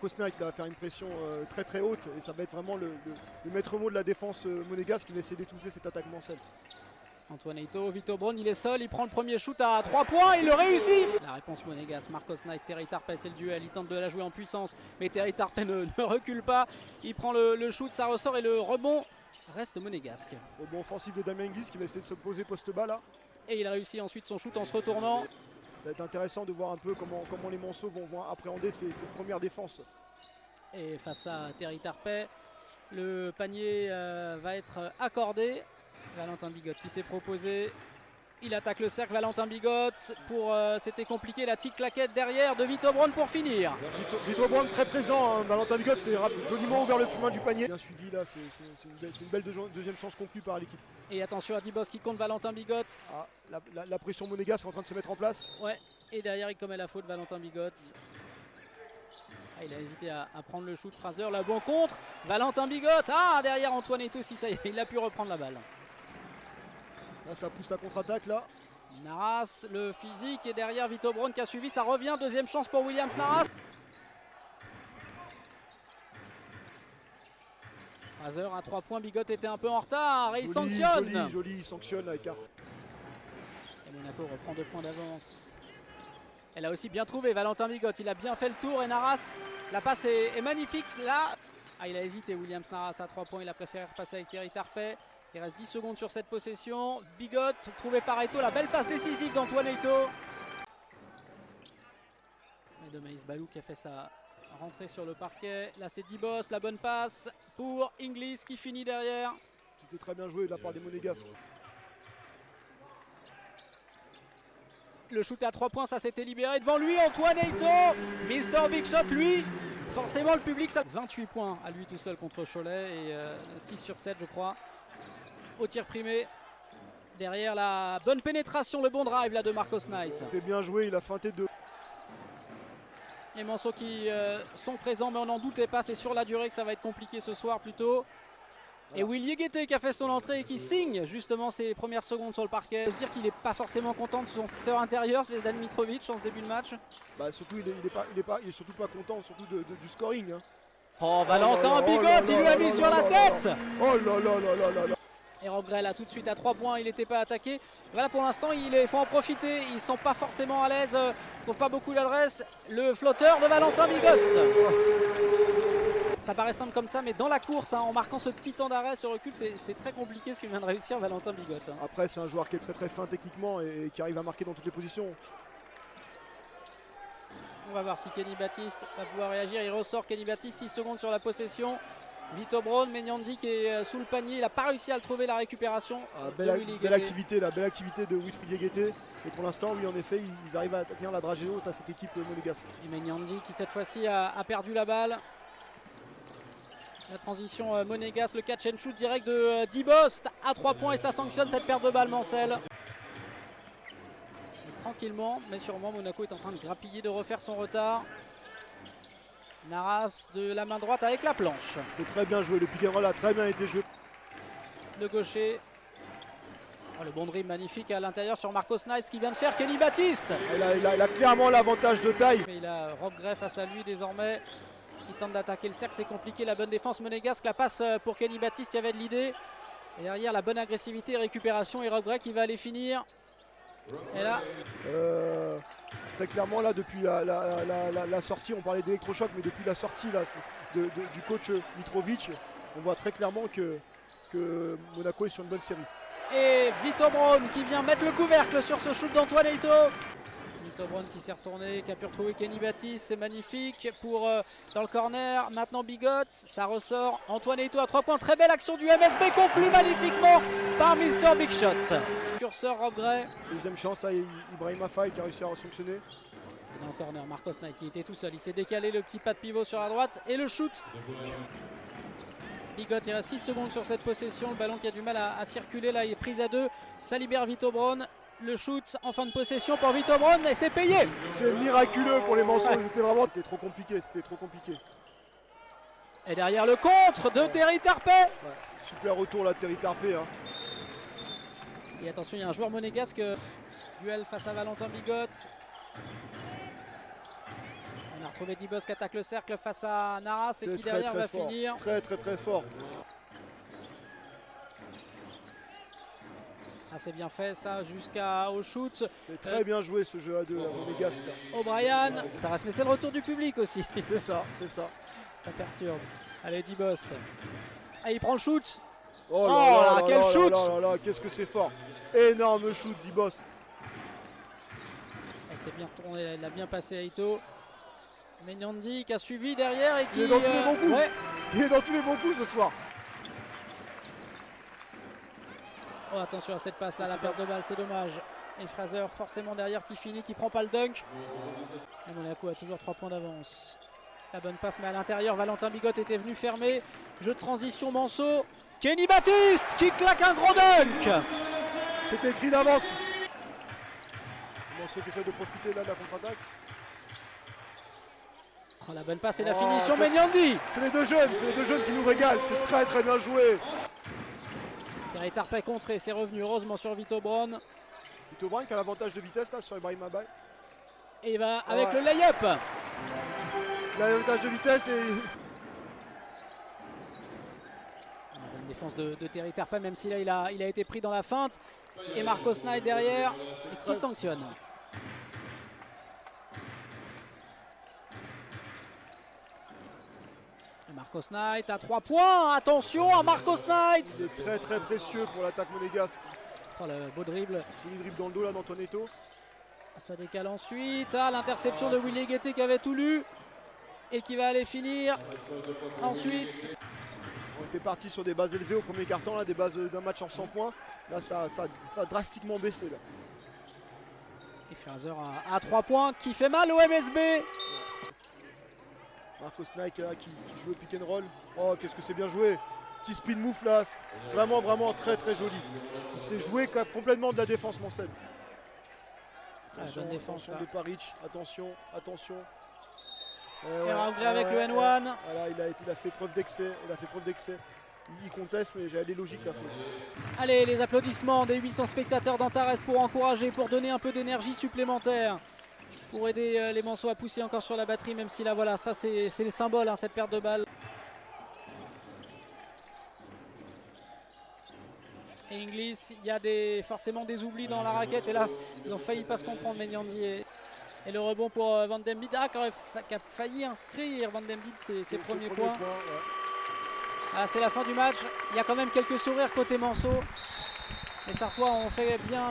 Marcos Knight va faire une pression très très haute et ça va être vraiment le maître mot de la défense monégasque qui va essayer d'étouffer cette attaque mancelle. Antoine Heito, Vito Braun, il est seul, il prend le premier shoot à 3 points, il le réussit. La réponse monégasque, Marcos Knight, Terry Tarpey, c'est le duel, il tente de la jouer en puissance, mais Terry Tarpey ne recule pas, il prend le shoot, ça ressort et le rebond reste monégasque. Rebond offensif de Damien Guis qui va essayer de se poser poste bas là. Et il réussit ensuite son shoot en se retournant. Ça va être intéressant de voir un peu comment les Monceaux vont appréhender ces premières défenses. Et face à Terry Tarpey, le panier va être accordé. Valentin Bigot qui s'est proposé. Il attaque le cercle, Valentin Bigot. C'était compliqué, la petite claquette derrière de Vito Braun pour finir. Vito Braun très présent, hein. Valentin Bigot c'est joliment ouvert le chemin du panier. Bien suivi là, c'est une belle deuxième chance conclue par l'équipe. Et attention à Dibos qui compte Valentin Bigot. Ah, la pression monégasque est en train de se mettre en place. Ouais, et derrière il commet la faute Valentin Bigot. Ah, il a hésité à prendre le shoot, Fraser, la bon contre. Valentin Bigot, ah derrière Antoine Heito, si ça y est, il a pu reprendre la balle. Là ça pousse la contre-attaque là. Naras, le physique, et derrière Vito Braun qui a suivi, ça revient, deuxième chance pour Williams Naras. Fraser à 3 points, Bigot était un peu en retard et il sanctionne. Joli, il sanctionne avec un... Et Monaco reprend 2 points d'avance. Elle a aussi bien trouvé Valentin Bigot, il a bien fait le tour et Naras, la passe est magnifique là. Ah, il a hésité Williams Naras à 3 points, il a préféré repasser avec Terry Tarpey. Il reste 10 secondes sur cette possession. Bigot trouvé par Heito, la belle passe décisive d'Antoine Heito. Et de Maïs Balou qui a fait sa rentrée sur le parquet. Là c'est Dibos, la bonne passe pour Inglis qui finit derrière. C'était très bien joué de la part des Monégasques. Le shoot à 3 points, ça s'était libéré devant lui, Antoine Heito. Mr. Big Shot, lui, forcément le public, ça... 28 points à lui tout seul contre Cholet et 6 sur 7 je crois. Au tir primé. Derrière la bonne pénétration, le bon drive là de Marcos Knight. C'était bien joué, il a feinté deux. Les Monceaux qui sont présents, mais on n'en doutait pas, c'est sur la durée que ça va être compliqué ce soir plutôt. Voilà. Et Willy Guettet qui a fait son entrée et qui signe justement ses premières secondes sur le parquet. Il faut se dire qu'il n'est pas forcément content de son secteur intérieur, Zvezdan Mitrovic, en ce début de match. Bah surtout il est surtout pas content, surtout du scoring. Hein. Oh, Valentin Bigot, il lui a mis sur la tête. Oh là là là là là là. Et Rob-Grey là tout de suite à 3 points, il n'était pas attaqué. Voilà, pour l'instant il faut en profiter, ils ne sont pas forcément à l'aise, ne trouvent pas beaucoup l'adresse. Le flotteur de Valentin Bigot. Ça paraît simple comme ça, mais dans la course, hein, en marquant ce petit temps d'arrêt, ce recul, c'est très compliqué ce que vient de réussir Valentin Bigot. Hein. Après c'est un joueur qui est très très fin techniquement et qui arrive à marquer dans toutes les positions. On va voir si Kenny Baptiste va pouvoir réagir, il ressort Kenny Baptiste, 6 secondes sur la possession. Vito Braun, Menyandi qui est sous le panier, il n'a pas réussi à le trouver, la récupération. Belle activité de Wilfried Guettet. Et pour l'instant, oui, en effet, ils arrivent à tenir la dragée haute à cette équipe monégasque. Et Menyandi qui cette fois-ci a perdu la balle. La transition monégasque, le catch and shoot direct de Dibos à 3 points et ça sanctionne cette perte de balle Mancel. Et tranquillement, mais sûrement, Monaco est en train de grappiller, de refaire son retard. Naras de la main droite avec la planche. C'est très bien joué, le pick and roll a très bien été joué. Le gaucher. Oh, le bon dribble magnifique à l'intérieur sur Marcos Knight qui vient de faire Kenny Baptiste. Il a clairement l'avantage de taille. Mais il a Rob-Grey face à lui désormais. Il tente d'attaquer le cercle, c'est compliqué. La bonne défense monégasque, la passe pour Kenny Baptiste, il y avait de l'idée. Et derrière la bonne agressivité, récupération et Rob-Grey qui va aller finir. Et là... Très clairement là depuis la sortie, on parlait d'électrochoc, mais depuis la sortie là, du coach Mitrovic, on voit très clairement que Monaco est sur une bonne série. Et Vito Braun qui vient mettre le couvercle sur ce shoot d'Antoine Heito. Vito Braun qui s'est retourné, qui a pu retrouver Kenny Baptiste, c'est magnifique pour dans le corner. Maintenant Bigot, ça ressort. Antoine Heito à 3 points, très belle action du MSB conclue magnifiquement par Mr. Big Shot. Curseur Rob-Grey. Deuxième chance à Ibrahim Afai qui a réussi à sanctionner. Et dans le corner, Marcos Knight qui était tout seul. Il s'est décalé, le petit pas de pivot sur la droite et le shoot. Bigot, il reste 6 secondes sur cette possession. Le ballon qui a du mal à circuler là, il est pris à 2. Ça libère Vito Braun. Le shoot en fin de possession pour Vito Braun et c'est payé. C'est miraculeux pour les Monceaux. C'était trop compliqué, Et derrière le contre de Terry Tarpey. Ouais, super retour là de Terry Tarpey. Hein. Et attention, il y a un joueur monégasque. Duel face à Valentin Bigot. retrouver Dibos qui attaque le cercle face à Naras et qui très, derrière très va fort. finir. Très fort. Ah, c'est bien fait ça jusqu'au shoot. C'est très bien joué ce jeu à deux, là, monégasque. O'Brien. Mais c'est le retour du public aussi. C'est ça, c'est ça. Ça perturbe. Allez, Dibos. Ah, il prend le shoot. Oh là, quel shoot! Qu'est-ce que c'est fort! Énorme shoot d'Ibos. Il s'est bien retourné, il a bien passé à Ito. Menyandi qui a suivi derrière et qui. Il est dans tous les bons coups. Ouais. Il est dans tous les bons coups ce soir. Oh, attention à cette passe là, la perte de balle, c'est dommage. Et Fraser forcément derrière qui finit, qui prend pas le dunk. Et Monaco a toujours 3 points d'avance. La bonne passe, mais à l'intérieur, Valentin Bigot était venu fermer. Jeu de transition, Manso. Kenny Baptiste qui claque un gros dunk. C'était écrit d'avance. Manso qui essaie de profiter là de la contre-attaque. Oh, la bonne passe et la Oh, finition, Menyandi. C'est les deux jeunes qui nous régalent. C'est très bien joué. Terry Tarpey contré, c'est revenu heureusement sur Vito Brown. Vito Brown qui a l'avantage de vitesse là sur Ibrahim Abay. Et il va avec le lay-up. Il a l'avantage de vitesse et. La bonne défense de Terry Tarpey, même si là il a été pris dans la feinte. Et Marcos Knight derrière, qui sanctionne. Et Marcos Knight à 3 points. Attention à Marcos Knight. C'est très précieux pour l'attaque monégasque. Oh, le beau dribble. Joli dribble dans le dos là d'Antonetto. Ça décale ensuite. Ah, l'interception de Willy Guettet qui avait tout lu. Et qui va aller finir. Ensuite. On était parti sur des bases élevées au premier quart-temps, là, des bases d'un match en 100 points. Là, ça a drastiquement baissé. Là. Et Fraser à 3 points qui fait mal au MSB. Marcos Knight là, qui joue au pick and roll. Oh, qu'est-ce que c'est bien joué. Petit spin move là. Vraiment très joli. Il s'est joué complètement de la défense mancelle. Attention, bonne défense, attention de Paric. Attention. Et rentré avec le N1. Voilà, il a fait preuve d'excès. Il conteste, mais elle est logique la faute. Allez, les applaudissements des 800 spectateurs d'Antares pour encourager, pour donner un peu d'énergie supplémentaire. Pour aider les Manceaux à pousser encore sur la batterie, même si là, voilà, ça c'est le symbole, hein, cette perte de balle. Et Inglis, il y a forcément des oublis dans la raquette. Et là, ils ont failli pas se comprendre, Menyandi. Et le rebond pour Van Den Bied, qui a failli inscrire Van Den Bied ses premiers points. Ouais. Ah, c'est la fin du match. Il y a quand même quelques sourires côté Manceaux. Les Sartois ont fait bien.